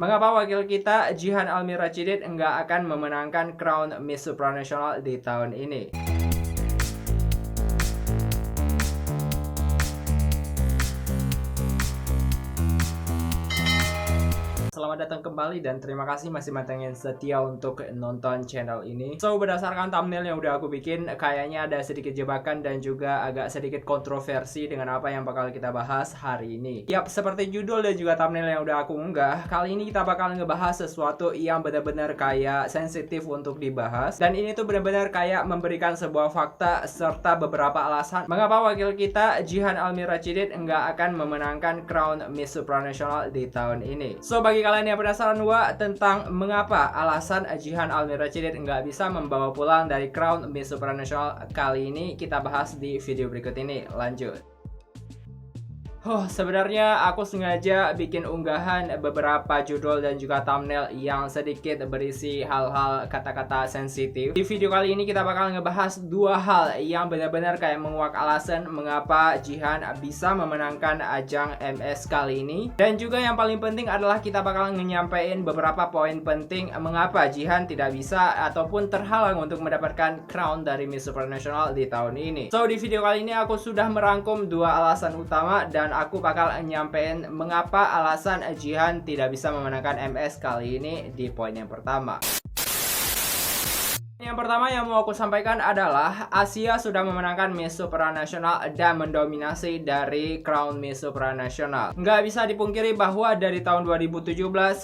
Mengapa wakil kita Jihan Almira Cidit nggak akan memenangkan Crown Miss Supranational di tahun ini? Selamat datang kembali dan terima kasih masih mantengin setia untuk nonton channel ini. So, berdasarkan thumbnail yang udah aku bikin, kayaknya ada sedikit jebakan dan juga agak sedikit kontroversi dengan apa yang bakal kita bahas hari ini. Yap, seperti judul dan juga thumbnail yang udah aku unggah, kali ini kita bakal ngebahas sesuatu yang benar-benar kayak sensitif untuk dibahas. Dan ini tuh benar-benar kayak memberikan sebuah fakta serta beberapa alasan mengapa wakil kita Jihan Almira Cidit nggak akan memenangkan Crown Miss Supranational di tahun ini. So, bagi kalian yang penasaran tentang mengapa alasan Jihan Almira Cidit nggak bisa membawa pulang dari Crown Miss Supranational kali ini, kita bahas di video berikut ini. Lanjut. Sebenarnya aku sengaja bikin unggahan beberapa judul dan juga thumbnail yang sedikit berisi hal-hal kata-kata sensitif. Di video kali ini kita bakal ngebahas dua hal yang benar-benar kayak menguak alasan mengapa Jihan bisa memenangkan ajang MS kali ini. Dan juga yang paling penting adalah kita bakal nyampein beberapa poin penting mengapa Jihan tidak bisa ataupun terhalang untuk mendapatkan crown dari Miss Supranational di tahun ini. So, di video kali ini aku sudah merangkum dua alasan utama dan aku bakal nyampein mengapa alasan Jihan tidak bisa memenangkan MS kali ini di poin yang pertama. Yang pertama yang mau aku sampaikan adalah Asia sudah memenangkan Miss Supranational dan mendominasi dari Crown Miss Supranational. Nggak bisa dipungkiri bahwa dari tahun 2017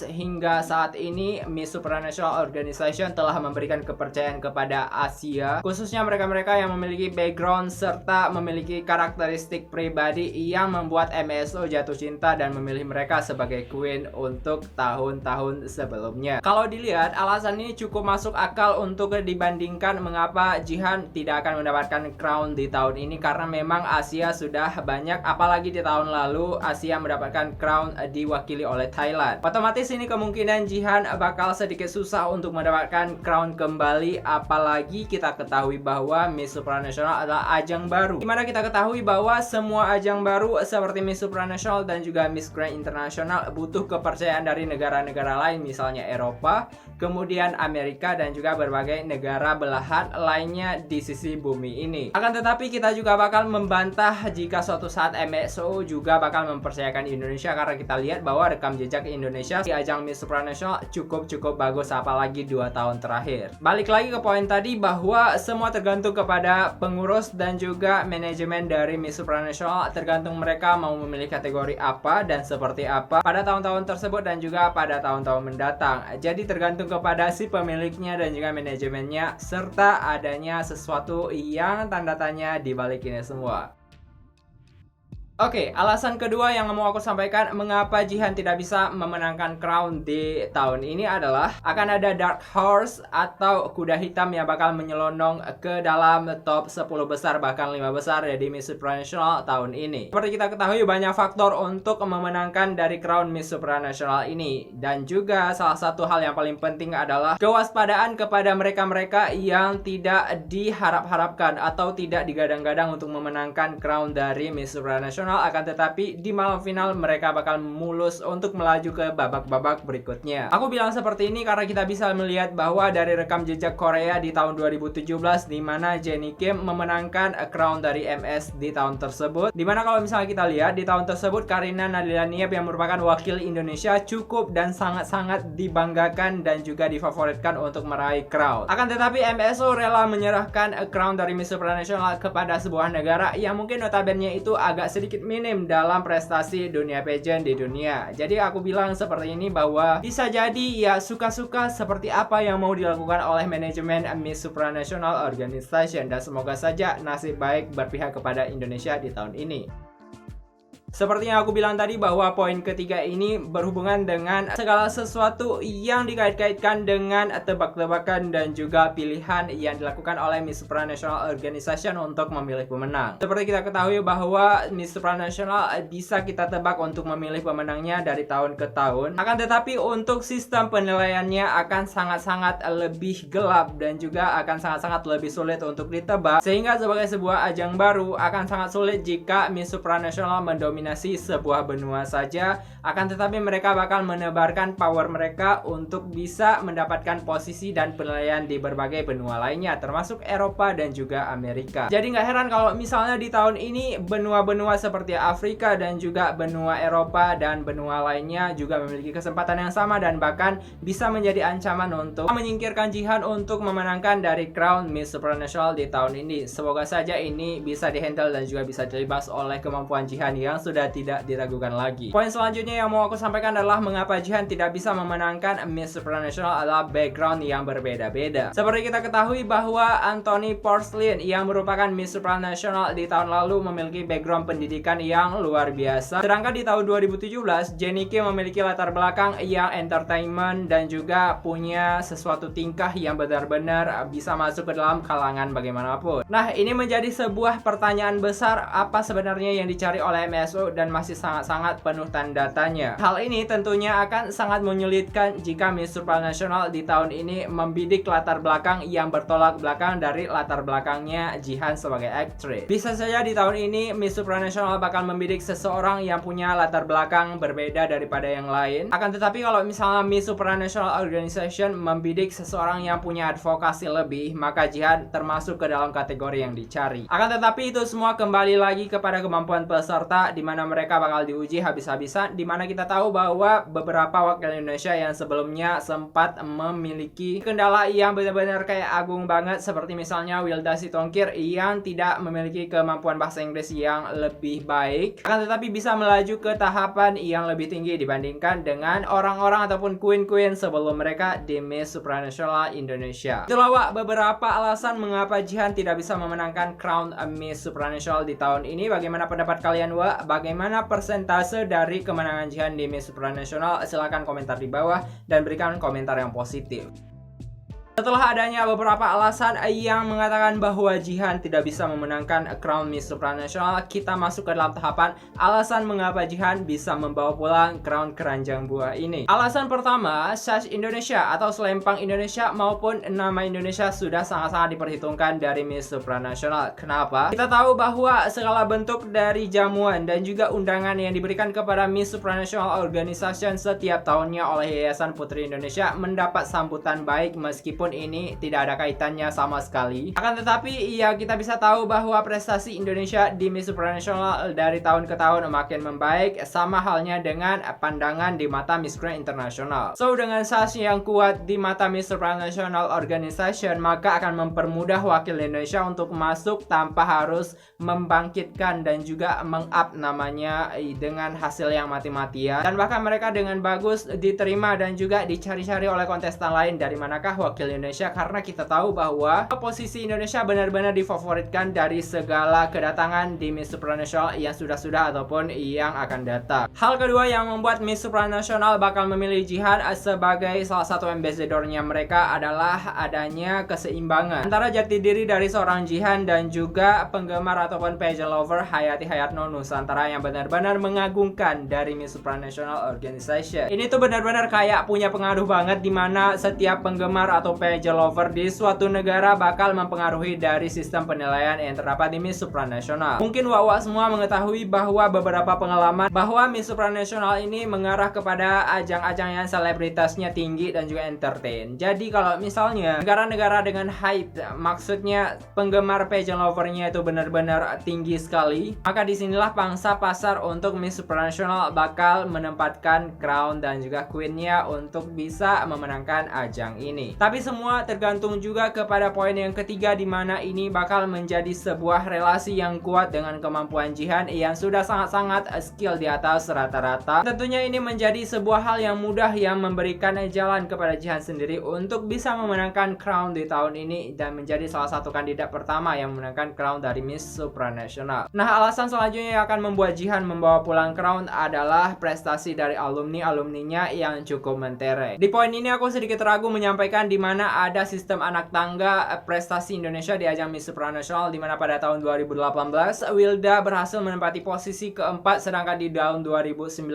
hingga saat ini Miss Supranational Organization telah memberikan kepercayaan kepada Asia, khususnya mereka-mereka yang memiliki background serta memiliki karakteristik pribadi yang membuat MSO jatuh cinta dan memilih mereka sebagai queen untuk tahun-tahun sebelumnya. Kalau dilihat, alasan ini cukup masuk akal untuk dibandingkan mengapa Jihan tidak akan mendapatkan crown di tahun ini, karena memang Asia sudah banyak, apalagi di tahun lalu Asia mendapatkan crown diwakili oleh Thailand. Otomatis ini kemungkinan Jihan bakal sedikit susah untuk mendapatkan crown kembali, apalagi kita ketahui bahwa Miss Supranational adalah ajang baru, dimana kita ketahui bahwa semua ajang baru seperti Miss Supranational dan juga Miss Grand International butuh kepercayaan dari negara-negara lain, misalnya Eropa, kemudian Amerika dan juga berbagai negara belahan lainnya di sisi bumi ini. Akan tetapi kita juga bakal membantah jika suatu saat MSO juga bakal mempercayakan Indonesia, karena kita lihat bahwa rekam jejak Indonesia di ajang Miss Supranational cukup bagus, apalagi 2 tahun terakhir. Balik lagi ke poin tadi bahwa semua tergantung kepada pengurus dan juga manajemen dari Miss Supranational, tergantung mereka mau memilih kategori apa dan seperti apa pada tahun-tahun tersebut dan juga pada tahun-tahun mendatang. Jadi tergantung kepada si pemiliknya dan juga manajemennya, serta adanya sesuatu yang tanda tanya di balik ini semua. Oke, alasan kedua yang mau aku sampaikan mengapa Jihan tidak bisa memenangkan crown di tahun ini adalah akan ada dark horse atau kuda hitam yang bakal menyelonong ke dalam top 10 besar bahkan 5 besar di Miss Supranational tahun ini. Seperti kita ketahui, banyak faktor untuk memenangkan dari crown Miss Supranational ini, dan juga salah satu hal yang paling penting adalah kewaspadaan kepada mereka-mereka yang tidak diharap-harapkan atau tidak digadang-gadang untuk memenangkan crown dari Miss Supranational. Akan tetapi di malam final mereka bakal mulus untuk melaju ke babak-babak berikutnya. Aku bilang seperti ini karena kita bisa melihat bahwa dari rekam jejak Korea di tahun 2017, di mana Jennie Kim memenangkan crown dari MS di tahun tersebut, di mana kalau misalnya kita lihat di tahun tersebut Karina Nadila Niep yang merupakan wakil Indonesia cukup dan sangat-sangat dibanggakan dan juga difavoritkan untuk meraih crown. Akan tetapi MSO rela menyerahkan crown dari Miss Supranational kepada sebuah negara yang mungkin notabene itu agak sedikit minim dalam prestasi dunia pageant di dunia. Jadi aku bilang seperti ini bahwa bisa jadi ya suka-suka seperti apa yang mau dilakukan oleh manajemen Miss Supranational Organization, dan semoga saja nasib baik berpihak kepada Indonesia di tahun ini. Seperti yang aku bilang tadi bahwa poin ketiga ini berhubungan dengan segala sesuatu yang dikait-kaitkan dengan tebak-tebakan dan juga pilihan yang dilakukan oleh Miss Supranational Organization untuk memilih pemenang. Seperti kita ketahui bahwa Miss Supranational bisa kita tebak untuk memilih pemenangnya dari tahun ke tahun. Akan tetapi untuk sistem penilaiannya akan sangat-sangat lebih gelap dan juga akan sangat-sangat lebih sulit untuk ditebak. Sehingga sebagai sebuah ajang baru akan sangat sulit jika Miss Supranational mendominasi mendominasi sebuah benua saja, akan tetapi mereka bakal menebarkan power mereka untuk bisa mendapatkan posisi dan penilaian di berbagai benua lainnya, termasuk Eropa dan juga Amerika. Jadi nggak heran kalau misalnya di tahun ini benua-benua seperti Afrika dan juga benua Eropa dan benua lainnya juga memiliki kesempatan yang sama dan bahkan bisa menjadi ancaman untuk menyingkirkan Jihan untuk memenangkan dari crown Miss Supranational di tahun ini. Semoga saja ini bisa dihandle dan juga bisa dilibas oleh kemampuan Jihan yang sudah tidak diragukan lagi. Poin selanjutnya yang mau aku sampaikan adalah mengapa Jihan tidak bisa memenangkan Miss Supranational adalah background yang berbeda-beda. Seperti kita ketahui bahwa Anthony Porcelain yang merupakan Miss Supranational di tahun lalu memiliki background pendidikan yang luar biasa. Sedangkan di tahun 2017, Jennie Kim memiliki latar belakang yang entertainment dan juga punya sesuatu tingkah yang benar-benar bisa masuk ke dalam kalangan bagaimanapun. Nah, ini menjadi sebuah pertanyaan besar, apa sebenarnya yang dicari oleh MSO dan masih sangat-sangat penuh tanda tanya. Hal ini tentunya akan sangat menyulitkan jika Miss Supranational di tahun ini membidik latar belakang yang bertolak belakang dari latar belakangnya Jihan sebagai aktris. Bisa saja di tahun ini Miss Supranational bakal membidik seseorang yang punya latar belakang berbeda daripada yang lain. Akan tetapi kalau misalnya Miss Supranational Organization membidik seseorang yang punya advokasi lebih, maka Jihan termasuk ke dalam kategori yang dicari. Akan tetapi itu semua kembali lagi kepada kemampuan peserta, di mana mereka bakal diuji habis-habisan, di mana kita tahu bahwa beberapa wakil Indonesia yang sebelumnya sempat memiliki kendala yang benar-benar kayak agung banget, seperti misalnya Wilda Sitongkir yang tidak memiliki kemampuan bahasa Inggris yang lebih baik, akan tetapi bisa melaju ke tahapan yang lebih tinggi dibandingkan dengan orang-orang ataupun queen-queen sebelum mereka di Miss Supranational Indonesia. Itulah Wak, beberapa alasan mengapa Jihan tidak bisa memenangkan crown Miss Supranational di tahun ini. Bagaimana pendapat kalian Wak? Bagaimana persentase dari kemenangan Jihan di Miss Supranational? Silahkan komentar di bawah dan berikan komentar yang positif. Setelah adanya beberapa alasan yang mengatakan bahwa Jihan tidak bisa memenangkan crown Miss Supranational, kita masuk ke dalam tahapan alasan mengapa Jihan bisa membawa pulang crown keranjang buah ini. Alasan pertama, sash Indonesia atau selempang Indonesia maupun nama Indonesia sudah sangat-sangat diperhitungkan dari Miss Supranational. Kenapa? Kita tahu bahwa segala bentuk dari jamuan dan juga undangan yang diberikan kepada Miss Supranational Organization setiap tahunnya oleh Yayasan Putri Indonesia mendapat sambutan baik meskipun ini tidak ada kaitannya sama sekali. Akan tetapi ya kita bisa tahu bahwa prestasi Indonesia di Miss Supranational dari tahun ke tahun makin membaik, sama halnya dengan pandangan di mata Miss Grand International. So dengan sash yang kuat di mata Miss Supranational Organization, maka akan mempermudah wakil Indonesia untuk masuk tanpa harus membangkitkan dan juga meng-up namanya dengan hasil yang mati-matian, dan bahkan mereka dengan bagus diterima dan juga dicari-cari oleh kontestan lain dari manakah wakil Indonesia, karena kita tahu bahwa posisi Indonesia benar-benar difavoritkan dari segala kedatangan di Miss Supranational yang sudah-sudah ataupun yang akan datang. Hal kedua yang membuat Miss Supranational bakal memilih Jihan sebagai salah satu ambassadornya mereka adalah adanya keseimbangan antara jati diri dari seorang Jihan dan juga penggemar ataupun pageant lover Hayati Hayatno Nusantara yang benar-benar mengagungkan dari Miss Supranational Organization. Ini tuh benar-benar kayak punya pengaruh banget, di mana setiap penggemar atau pageant lover di suatu negara bakal mempengaruhi dari sistem penilaian yang terdapat di Miss Supranational. Mungkin Wak semua mengetahui bahwa beberapa pengalaman bahwa Miss Supranational ini mengarah kepada ajang-ajang yang selebritasnya tinggi dan juga entertain. Jadi kalau misalnya negara-negara dengan hype, maksudnya penggemar pageant lovernya itu benar-benar tinggi sekali, maka disinilah pangsa pasar untuk Miss Supranational bakal menempatkan crown dan juga queennya untuk bisa memenangkan ajang ini. Tapi semua tergantung juga kepada poin yang ketiga, di mana ini bakal menjadi sebuah relasi yang kuat dengan kemampuan Jihan yang sudah sangat-sangat skill di atas rata-rata. Tentunya ini menjadi sebuah hal yang mudah yang memberikan jalan kepada Jihan sendiri untuk bisa memenangkan crown di tahun ini dan menjadi salah satu kandidat pertama yang memenangkan crown dari Miss Supranational. Nah, alasan selanjutnya yang akan membuat Jihan membawa pulang crown adalah prestasi dari alumni-alumninya yang cukup mentereng. Di poin ini aku sedikit ragu menyampaikan di mana mana ada sistem anak tangga prestasi Indonesia di ajang Miss Supranasional, di mana pada tahun 2018 Wilda berhasil menempati posisi keempat, sedangkan di tahun 2019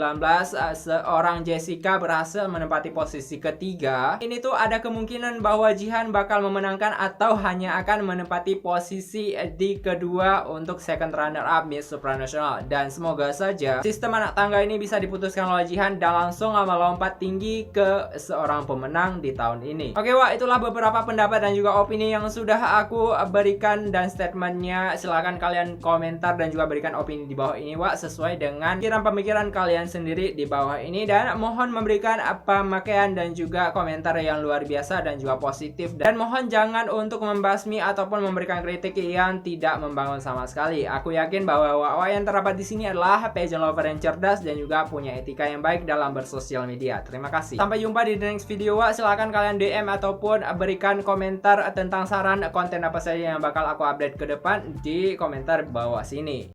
seorang Jessica berhasil menempati posisi ketiga. Ini tuh ada kemungkinan bahwa Jihan bakal memenangkan atau hanya akan menempati posisi di kedua untuk second runner up Miss Supranasional, dan semoga saja sistem anak tangga ini bisa diputuskan oleh Jihan dan langsung melompat tinggi ke seorang pemenang di tahun ini. Oke Wak, itulah beberapa pendapat dan juga opini yang sudah aku berikan dan statementnya. Silahkan kalian komentar dan juga berikan opini di bawah ini Wak, sesuai dengan pemikiran kalian sendiri di bawah ini, dan mohon memberikan pemakaian dan juga komentar yang luar biasa dan juga positif, dan mohon jangan untuk membasmi ataupun memberikan kritik yang tidak membangun sama sekali. Aku yakin bahwa Wak yang terdapat di sini adalah pageant lover yang cerdas dan juga punya etika yang baik dalam bersosial media. Terima kasih. Sampai jumpa di next video Wak. Silahkan kalian DM ataupun berikan komentar tentang saran konten apa saja yang bakal aku update ke depan di komentar bawah sini.